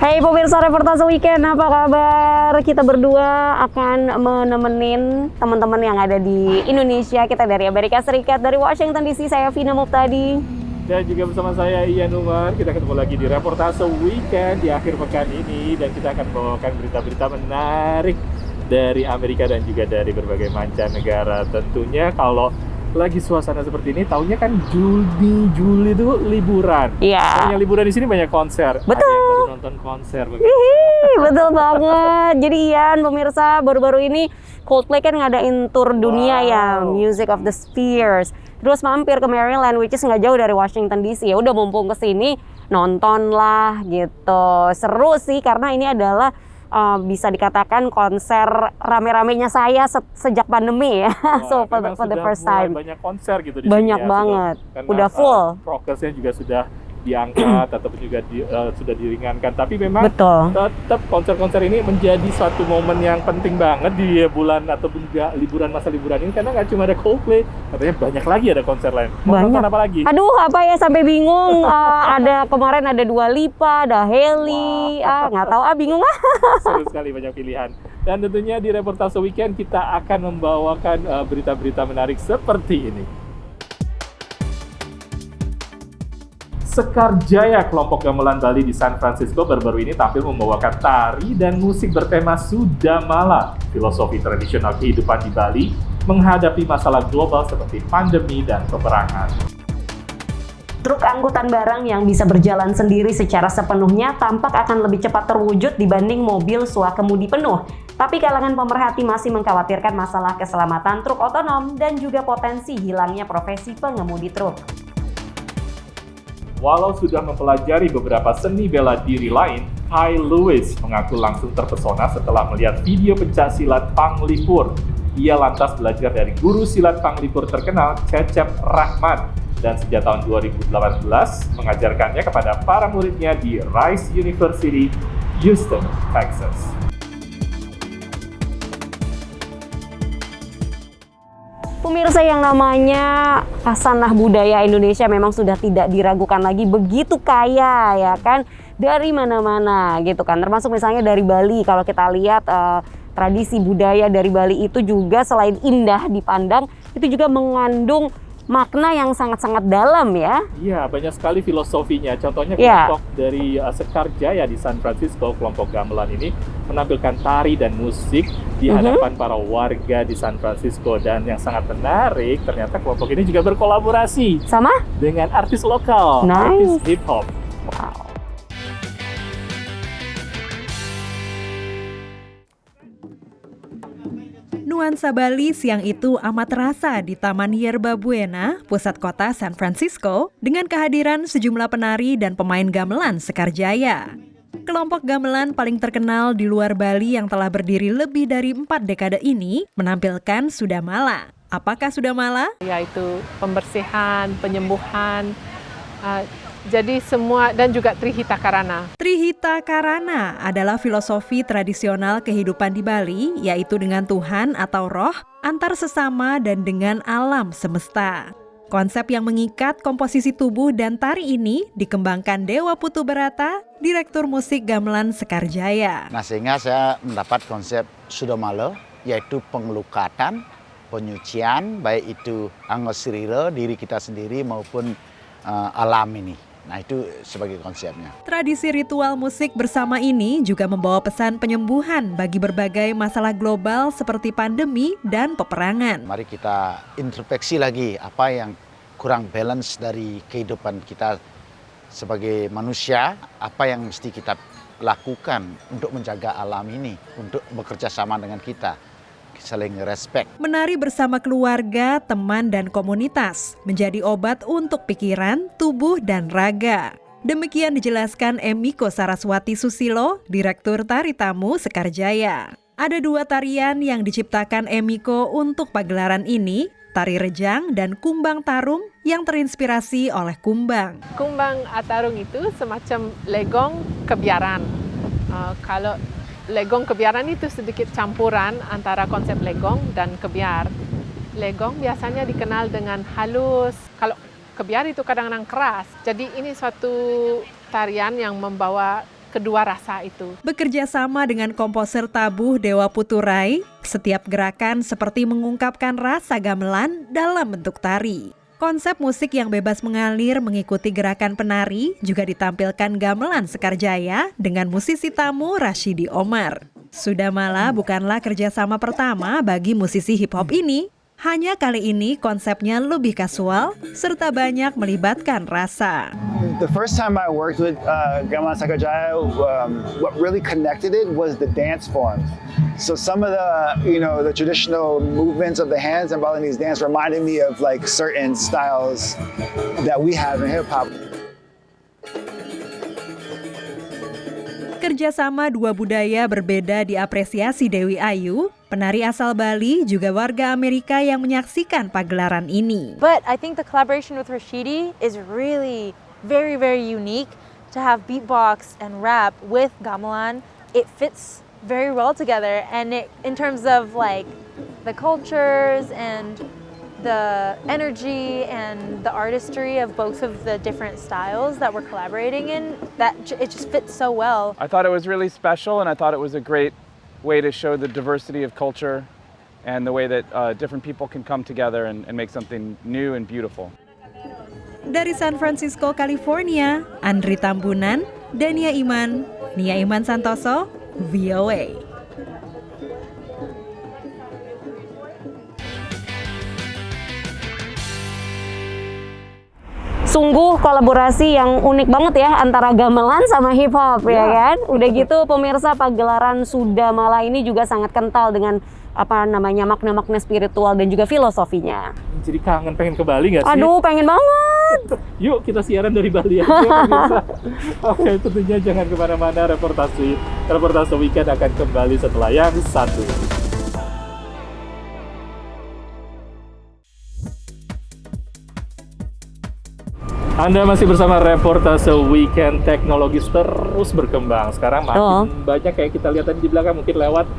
Hai pemirsa Reportase Weekend, apa kabar? Kita berdua akan menemenin teman-teman yang ada di Indonesia. Kita dari Amerika Serikat, dari Washington DC, saya Vina Muptadi. Dan juga bersama saya Ian Umar, kita ketemu lagi di Reportase Weekend di akhir pekan ini. Dan kita akan membawakan berita-berita menarik dari Amerika dan juga dari berbagai mancanegara. Tentunya kalau lagi suasana seperti ini, tahunnya kan Juli itu liburan. Iya. Yang liburan di sini banyak konser. Betul. Ada yang baru nonton konser. Betul banget. Jadi Ian, pemirsa, baru-baru ini Coldplay kan ngadain tour dunia ya, Music of the Spheres. Terus mampir ke Maryland, which is nggak jauh dari Washington DC. Ya udah mumpung kesini, nonton lah gitu. Seru sih karena ini adalah bisa dikatakan konser rame-ramenya saya sejak pandemi ya. So for the first time. Banyak konser gitu di banyak sini ya, banget. Karena, udah full. Prokesnya juga sudah diangkat ataupun juga sudah diringankan. Tapi memang tetap konser-konser ini menjadi suatu momen yang penting banget di bulan ataupun juga masa liburan ini, karena nggak cuma ada Coldplay, katanya banyak lagi ada konser lain. Mau nonton apa lagi? Aduh, apa ya, sampai bingung. Ada kemarin ada Dua Lipa, ada Hailey, nggak tahu, bingung. Seru sekali, banyak pilihan. Dan tentunya di Reportase Weekend kita akan membawakan berita-berita menarik seperti ini. Sekar Jaya, kelompok gamelan Bali di San Francisco baru-baru ini tampil membawakan tari dan musik bertema Sudamala, filosofi tradisional kehidupan di Bali menghadapi masalah global seperti pandemi dan peperangan. Truk angkutan barang yang bisa berjalan sendiri secara sepenuhnya tampak akan lebih cepat terwujud dibanding mobil swakemudi penuh. Tapi kalangan pemerhati masih mengkhawatirkan masalah keselamatan truk otonom dan juga potensi hilangnya profesi pengemudi truk. Walau sudah mempelajari beberapa seni bela diri lain, Hai Lewis mengaku langsung terpesona setelah melihat video pencak silat Panglipur. Ia lantas belajar dari guru silat Panglipur terkenal, Cecep Rahmat, dan sejak tahun 2018 mengajarkannya kepada para muridnya di Rice University, Houston, Texas. Pemirsa, yang namanya khasanah budaya Indonesia memang sudah tidak diragukan lagi, begitu kaya ya kan, dari mana-mana gitu kan, termasuk misalnya dari Bali. Kalau kita lihat tradisi budaya dari Bali itu juga selain indah dipandang, itu juga mengandung makna yang sangat-sangat dalam ya. Iya, banyak sekali filosofinya. Contohnya kelompok dari Sekar Jaya di San Francisco, kelompok gamelan ini menampilkan tari dan musik di hadapan para warga di San Francisco. Dan yang sangat menarik, ternyata kelompok ini juga berkolaborasi sama dengan artis lokal, artis hip hop. Wow. Nuansa Bali siang itu amat terasa di Taman Yerba Buena, pusat kota San Francisco, dengan kehadiran sejumlah penari dan pemain gamelan Sekar Jaya. Kelompok gamelan paling terkenal di luar Bali yang telah berdiri lebih dari 4 dekade ini menampilkan Sudamala. Apakah Sudamala? Yaitu pembersihan, penyembuhan, jadi semua, dan juga Trihita Karana. Trihita Karana adalah filosofi tradisional kehidupan di Bali, yaitu dengan Tuhan atau roh, antar sesama dan dengan alam semesta. Konsep yang mengikat komposisi tubuh dan tari ini dikembangkan Dewa Putu Barata, Direktur Musik Gamelan Sekar Jaya. Nah, sehingga saya mendapat konsep Sudamala, yaitu pengelukatan, penyucian, baik itu angosrira, diri kita sendiri maupun alam ini. Nah, itu sebagai konsepnya. Tradisi ritual musik bersama ini juga membawa pesan penyembuhan bagi berbagai masalah global seperti pandemi dan peperangan. Mari kita introspeksi lagi apa yang kurang balance dari kehidupan kita sebagai manusia, apa yang mesti kita lakukan untuk menjaga alam ini, untuk bekerja sama dengan kita, saling respect. Menari bersama keluarga, teman, dan komunitas menjadi obat untuk pikiran, tubuh, dan raga. Demikian dijelaskan Emiko Saraswati Susilo, Direktur Tari Tamu Sekar Jaya. Ada 2 tarian yang diciptakan Emiko untuk pagelaran ini, tari rejang dan kumbang tarung yang terinspirasi oleh kumbang. Kumbang tarung itu semacam legong kebiaran. Kalau legong kebiaran itu sedikit campuran antara konsep legong dan kebiar. Legong biasanya dikenal dengan halus, kalau kebiar itu kadang-kadang keras. Jadi ini suatu tarian yang membawa kedua rasa itu. Bekerja sama dengan komposer tabuh Dewa Puturai, setiap gerakan seperti mengungkapkan rasa gamelan dalam bentuk tari. Konsep musik yang bebas mengalir mengikuti gerakan penari juga ditampilkan gamelan Sekarjaya dengan musisi tamu Rashidi Omar. Sudah malah bukanlah kerjasama pertama bagi musisi hip-hop ini. Hanya kali ini konsepnya lebih kasual serta banyak melibatkan rasa. The first time I worked with Gamelan Sekarjaya, what really connected it was the dance forms. So some of the traditional movements of the hands in Balinese dance reminded me of like certain styles that we have in hip hop. Kerjasama dua budaya berbeda diapresiasi Dewi Ayu, penari asal Bali juga warga Amerika yang menyaksikan pagelaran ini. But I think the collaboration with Rashidi is really very, very unique. To have beatbox and rap with gamelan, it fits very well together. And in terms of like the cultures and the energy and the artistry of both of the different styles that we're collaborating in, it just fits so well. I thought it was really special, and I thought it was a great way to show the diversity of culture and the way that different people can come together and make something new and beautiful. Dari San Francisco, California, Andri Tambunan, Dania Iman, Nia Iman Santoso, VOA. Sungguh kolaborasi yang unik banget ya antara gamelan sama hip hop ya kan. Udah gitu pemirsa, pagelaran Sudamala ini juga sangat kental dengan makna-makna spiritual dan juga filosofinya. Jadi kangen, pengen ke Bali nggak sih? Aduh, pengen banget. Yuk kita siaran dari Bali aja pemirsa. Oke, tentunya jangan kemana-mana. Reportase Weekend akan kembali setelah yang satu. Anda masih bersama Reportase Weekend. Teknologi terus berkembang. Sekarang makin banyak kayak kita lihat tadi di belakang, mungkin lewat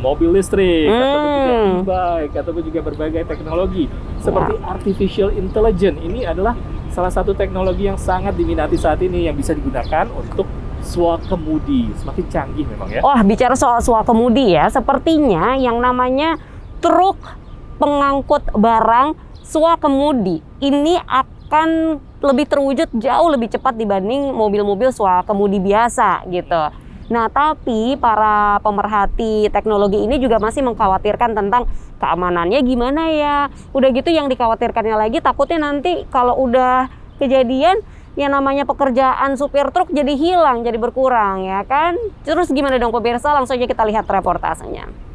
mobil listrik, ataupun juga e-bike, ataupun juga berbagai teknologi seperti artificial intelligence. Ini adalah salah satu teknologi yang sangat diminati saat ini, yang bisa digunakan untuk swakemudi. Semakin canggih memang ya. Wah, bicara soal swakemudi ya, sepertinya yang namanya truk pengangkut barang swakemudi ini akan lebih terwujud jauh lebih cepat dibanding mobil-mobil swakemudi biasa gitu. Nah, tapi para pemerhati teknologi ini juga masih mengkhawatirkan tentang keamanannya gimana ya. Udah gitu yang dikhawatirkannya lagi takutnya nanti kalau udah kejadian yang namanya pekerjaan supir truk jadi hilang, jadi berkurang ya kan. Terus gimana dong pemirsa? Langsung aja kita lihat reportasenya.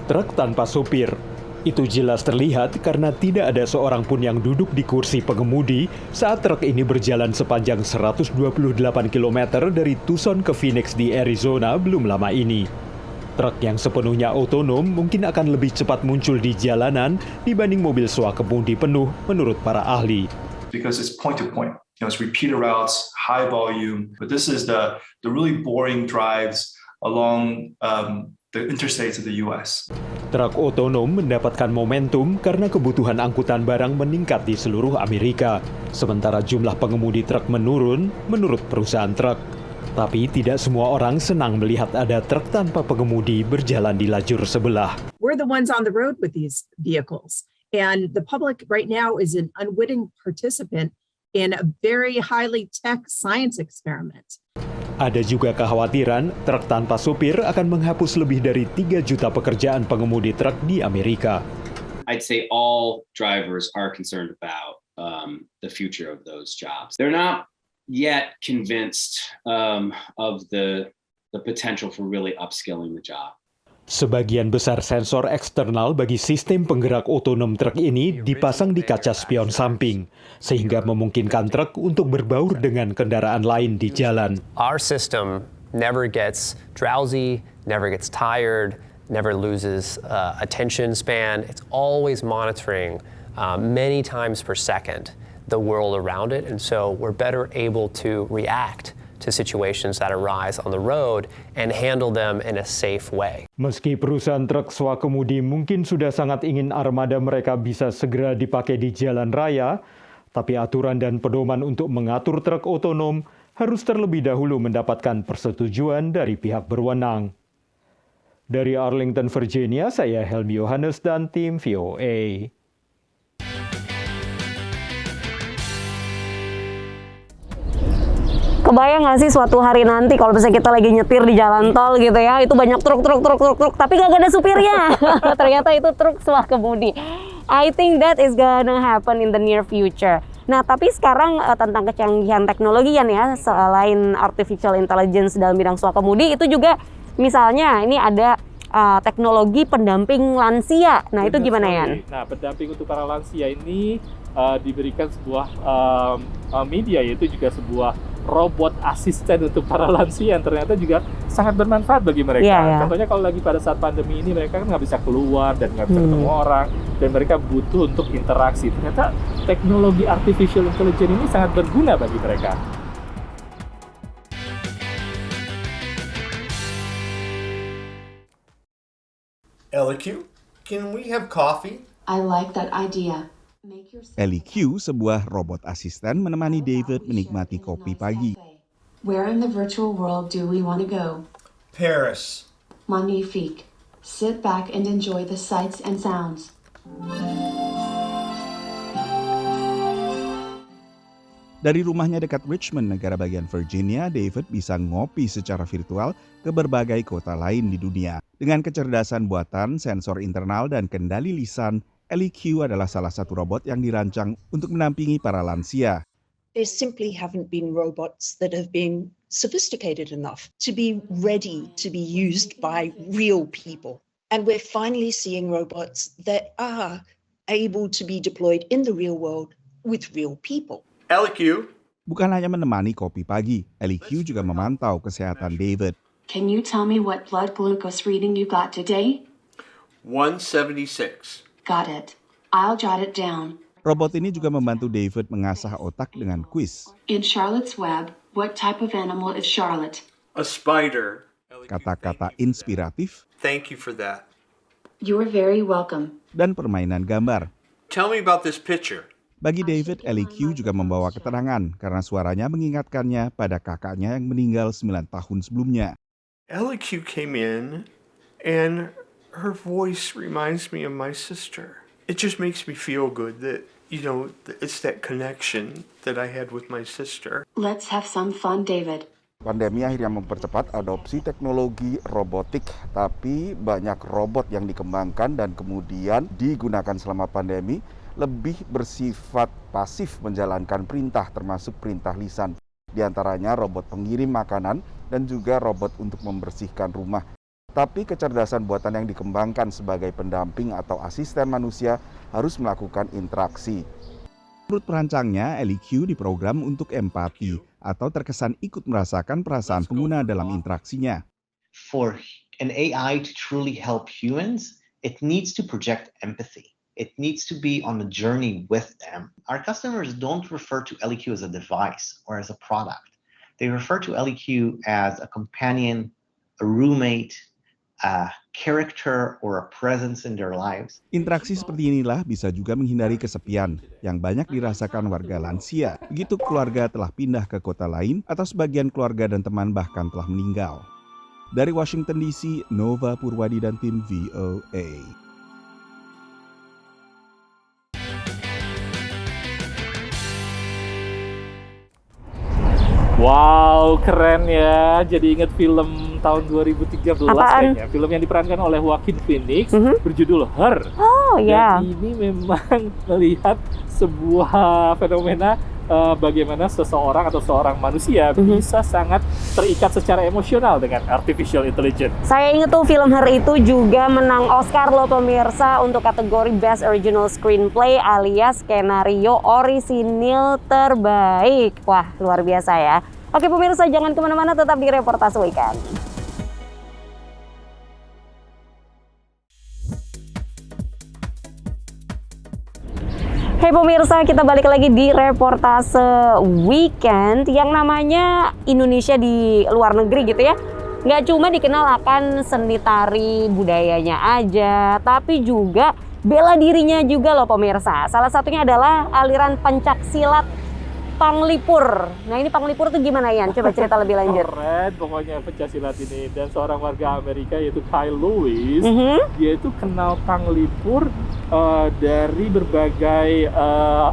Truk tanpa supir. Itu jelas terlihat karena tidak ada seorang pun yang duduk di kursi pengemudi saat truk ini berjalan sepanjang 128 km dari Tucson ke Phoenix di Arizona belum lama ini. Truk yang sepenuhnya otonom mungkin akan lebih cepat muncul di jalanan dibanding mobil swakemudi penuh menurut para ahli. Because it's point to point. It's repeated routes, high volume, but this is the really boring drives along the interstates of the US. Truk otonom mendapatkan momentum karena kebutuhan angkutan barang meningkat di seluruh Amerika, sementara jumlah pengemudi truk menurun menurut perusahaan truk. Tapi tidak semua orang senang melihat ada truk tanpa pengemudi berjalan di lajur sebelah. We're the ones on the road with these vehicles, and the public right now is an unwitting participant in a very highly tech science experiment. Ada juga kekhawatiran truk tanpa supir akan menghapus lebih dari 3 juta pekerjaan pengemudi truk di Amerika. I'd say all drivers are concerned about the future of those jobs. They're not yet convinced of the potential for really upskilling the job. Sebagian besar sensor eksternal bagi sistem penggerak otonom truk ini dipasang di kaca spion samping, sehingga memungkinkan truk untuk berbaur dengan kendaraan lain di jalan. Our system never gets drowsy, never gets tired, never loses attention span. It's always monitoring many times per second the world around it, and so we're better able to react to situations that arise on the road and handle them in a safe way. Meski perusahaan truk swakemudi mungkin sudah sangat ingin armada mereka bisa segera dipakai di jalan raya, tapi aturan dan pedoman untuk mengatur truk otonom harus terlebih dahulu mendapatkan persetujuan dari pihak berwenang. Dari Arlington, Virginia, saya Helmi Yohanes dan tim VOA. Kebayang nggak sih suatu hari nanti kalau misalnya kita lagi nyetir di jalan tol gitu ya, itu banyak truk, tapi nggak ada supirnya. Ternyata itu truk swakemudi. I think that is gonna happen in the near future. Nah, tapi sekarang tentang kecanggihan teknologi ya, selain artificial intelligence dalam bidang swakemudi, itu juga misalnya ini ada teknologi pendamping lansia. Nah, itu gimana ya? Nah, pendamping untuk para lansia ini diberikan sebuah media, yaitu juga sebuah robot asisten untuk para lansia yang ternyata juga sangat bermanfaat bagi mereka. Yeah. Contohnya kalau lagi pada saat pandemi ini mereka kan nggak bisa keluar dan nggak bisa ketemu orang, dan mereka butuh untuk interaksi. Ternyata teknologi artificial intelligence ini sangat berguna bagi mereka. LQ, can we have coffee? I like that idea. LQ, sebuah robot asisten, menemani David menikmati kopi pagi. Where in the virtual world do we want to go? Paris. Magnifique. Sit back and enjoy the sights and sounds. Dari rumahnya dekat Richmond, negara bagian Virginia, David bisa ngopi secara virtual ke berbagai kota lain di dunia. Dengan kecerdasan buatan, sensor internal, dan kendali lisan, LQ adalah salah satu robot yang dirancang untuk menampingi para lansia. There simply haven't been robots that have been sophisticated enough to be ready to be used by real people. And we're finally seeing robots that are able to be deployed in the real world with real people. LQ. Bukan hanya menemani kopi pagi, LQ juga memantau kesehatan David. Can you tell me what blood glucose reading you got today? 176. Got it. I'll jot it down. Robot ini juga membantu David mengasah otak dengan kuis. In Charlotte's Web, what type of animal is Charlotte? A spider. Kata-kata inspiratif. Thank you for that. You're very welcome. Dan permainan gambar. Tell me about this picture. Bagi David, LQ juga membawa ketenangan karena suaranya mengingatkannya pada kakaknya yang meninggal 9 tahun sebelumnya. LQ came in and her voice reminds me of my sister. It just makes me feel good that, it's that connection that I had with my sister. Let's have some fun, David. Pandemi akhirnya mempercepat adopsi teknologi robotik, tapi banyak robot yang dikembangkan dan kemudian digunakan selama pandemi lebih bersifat pasif menjalankan perintah, termasuk perintah lisan. Di antaranya robot pengirim makanan dan juga robot untuk membersihkan rumah. Tapi kecerdasan buatan yang dikembangkan sebagai pendamping atau asisten manusia harus melakukan interaksi. Menurut perancangnya, LQ diprogram untuk empati atau terkesan ikut merasakan perasaan pengguna dalam interaksinya. For an AI to truly help humans, it needs to project empathy. It needs to be on the journey with them. Our customers don't refer to LQ as a device or as a product. They refer to LQ as a companion, a roommate, a character or a presence in their lives. Interaksi seperti inilah bisa juga menghindari kesepian yang banyak dirasakan warga lansia. Begitu keluarga telah pindah ke kota lain atau sebagian keluarga dan teman bahkan telah meninggal. Dari Washington DC, Nova Purwadi dan tim VOA. Wow, keren ya. Jadi ingat film tahun 2013 kayaknya. Film yang diperankan oleh Joaquin Phoenix berjudul Her. Oh ya. Dan ini memang melihat sebuah fenomena bagaimana seseorang atau seorang manusia bisa sangat terikat secara emosional dengan artificial intelligence. Saya ingat tuh film Her itu juga menang Oscar loh pemirsa untuk kategori Best Original Screenplay alias skenario orisinil terbaik. Wah, luar biasa ya. Oke pemirsa, jangan kemana-mana, tetap di Reportase Weekend. Hey pemirsa, kita balik lagi di reportase weekend yang namanya Indonesia di luar negeri gitu ya. Nggak cuma dikenal akan seni tari budayanya aja, tapi juga bela dirinya juga loh pemirsa. Salah satunya adalah aliran pencak silat Panglipur. Nah ini Panglipur tuh gimana Yan? Coba cerita lebih lanjut. Keren pokoknya pencak silat ini. Dan seorang warga Amerika yaitu Kyle Lewis, dia itu kenal Panglipur dari berbagai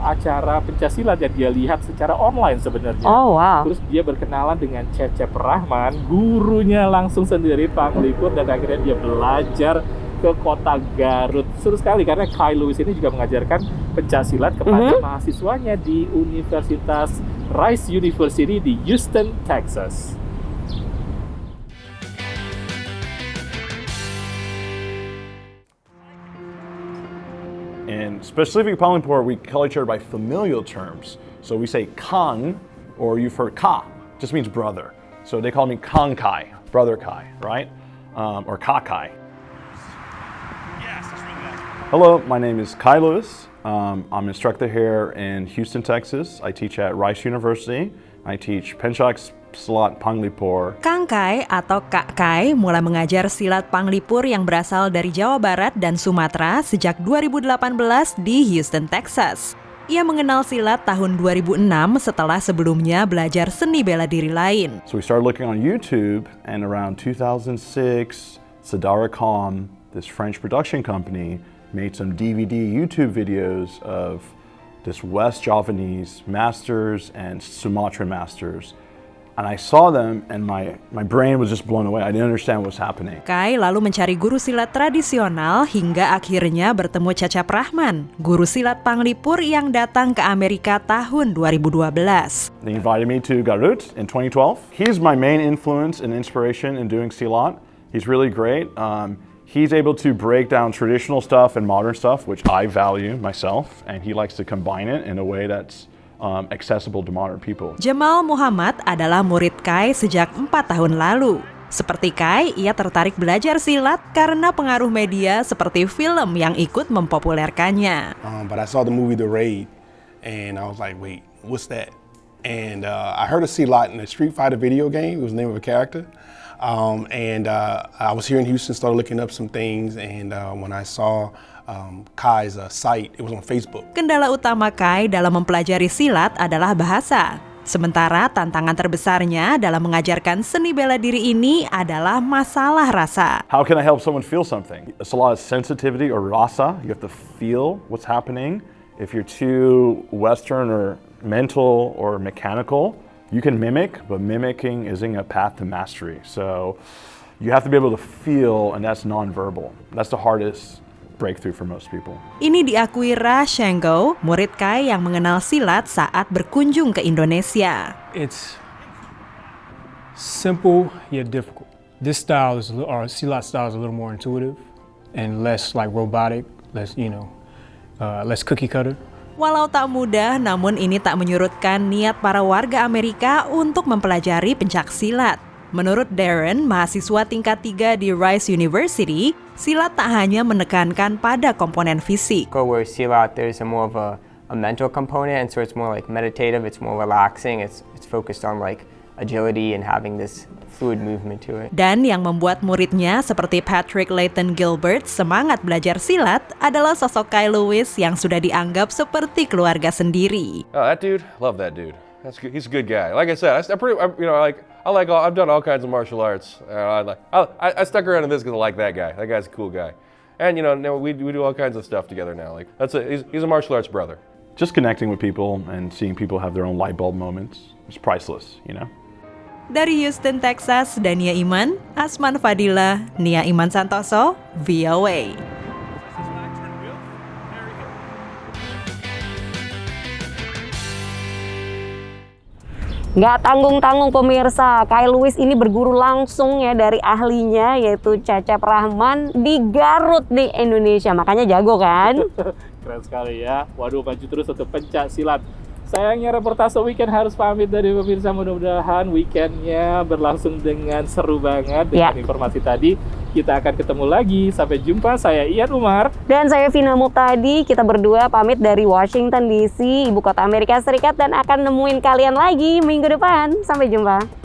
acara pencak silat yang dia lihat secara online sebenarnya. Oh wow. Terus dia berkenalan dengan Cecep Rahman, gurunya langsung sendiri Panglipur, dan akhirnya dia belajar ke kota Garut. Seru sekali karena Kyle Lewis ini juga mengajarkan pencak silat kepada mahasiswanya di Universitas Rice University di Houston, Texas. In specific Panglipur, we call each other by familial terms. So we say Kang, or you've heard Ka, just means brother. So they call me Kang Kai, brother Kai, right? Or Ka Kai. Hello, my name is Kyle Lewis. I'm an instructor here in Houston, Texas. I teach at Rice University. I teach Pencak Silat Panglipur. Kang Kai atau Kak Kai mulai mengajar silat Panglipur yang berasal dari Jawa Barat dan Sumatera sejak 2018 di Houston, Texas. Ia mengenal silat tahun 2006 setelah sebelumnya belajar seni bela diri lain. So we started looking on YouTube, and around 2006, Sadara Khan, this French production company, made some DVD YouTube videos of this West Javanese masters and Sumatran masters. And I saw them and my brain was just blown away. I didn't understand what was happening. Kai lalu mencari guru silat tradisional hingga akhirnya bertemu Cecep Rahman, guru silat Panglipur yang datang ke Amerika tahun 2012. They invited me to Garut in 2012. He's my main influence and inspiration in doing silat. He's really great. He's able to break down traditional stuff and modern stuff, which I value myself, and he likes to combine it in a way that's accessible to modern people. Jamal Muhammad adalah murid Kai sejak 4 tahun lalu. Seperti Kai, ia tertarik belajar silat karena pengaruh media seperti film yang ikut mempopulerkannya. But I saw the movie The Raid, and I was like, wait, what's that? And I heard of silat in a Street Fighter video game. It was the name of a character. I was here in Houston, started looking up some things, and when I saw Kai's site, it was on Facebook. Kendala utama Kai dalam mempelajari silat adalah bahasa. Sementara tantangan terbesarnya dalam mengajarkan seni bela diri ini adalah masalah rasa. How can I help someone feel something? It's a lot of sensitivity or rasa. You have to feel what's happening. If you're too Western or mental or mechanical, you can mimic, but mimicking isn't a path to mastery. So you have to be able to feel, and that's nonverbal. That's the hardest breakthrough for most people. Ini diakui Ra Shenggo, murid Kai yang mengenal silat saat berkunjung ke Indonesia. It's simple yet difficult. This style is, or silat style is a little more intuitive and less like robotic, less cookie cutter. Walau tak mudah, namun ini tak menyurutkan niat para warga Amerika untuk mempelajari pencak silat. Menurut Darren, mahasiswa tingkat 3 di Rice University, silat tak hanya menekankan pada komponen fisik. Where silat, there's more of a mental component, and so it's more like meditative, it's more relaxing, it's focused on like agility and having this fluid movement to it. Dan yang membuat muridnya seperti Patrick Layton Gilbert semangat belajar silat adalah sosok Kyle Lewis yang sudah dianggap seperti keluarga sendiri. Oh, that dude, love that dude. That's good. He's a good guy. Like I said, I've done all kinds of martial arts. I stuck around in this because I like that guy. That guy's a cool guy. And we do all kinds of stuff together now. Like he's a martial arts brother. Just connecting with people and seeing people have their own light bulb moments is priceless, Dari Houston, Texas, Dania Iman, Asman Fadila, Nia Iman Santoso, VOA. Nggak tanggung-tanggung pemirsa, Kyle Lewis ini berguru langsung ya dari ahlinya yaitu Cecep Rahman di Garut di Indonesia. Makanya jago kan? Keren sekali ya. Waduh, maju terus untuk pencak silat. Sayangnya reportase weekend harus pamit dari pemirsa. Mudah-mudahan weekendnya berlangsung dengan seru banget dengan informasi tadi. Kita akan ketemu lagi. Sampai jumpa. Saya Ian Umar. Dan saya Vina Muptadi. Kita berdua pamit dari Washington DC, ibu kota Amerika Serikat, dan akan nemuin kalian lagi minggu depan. Sampai jumpa.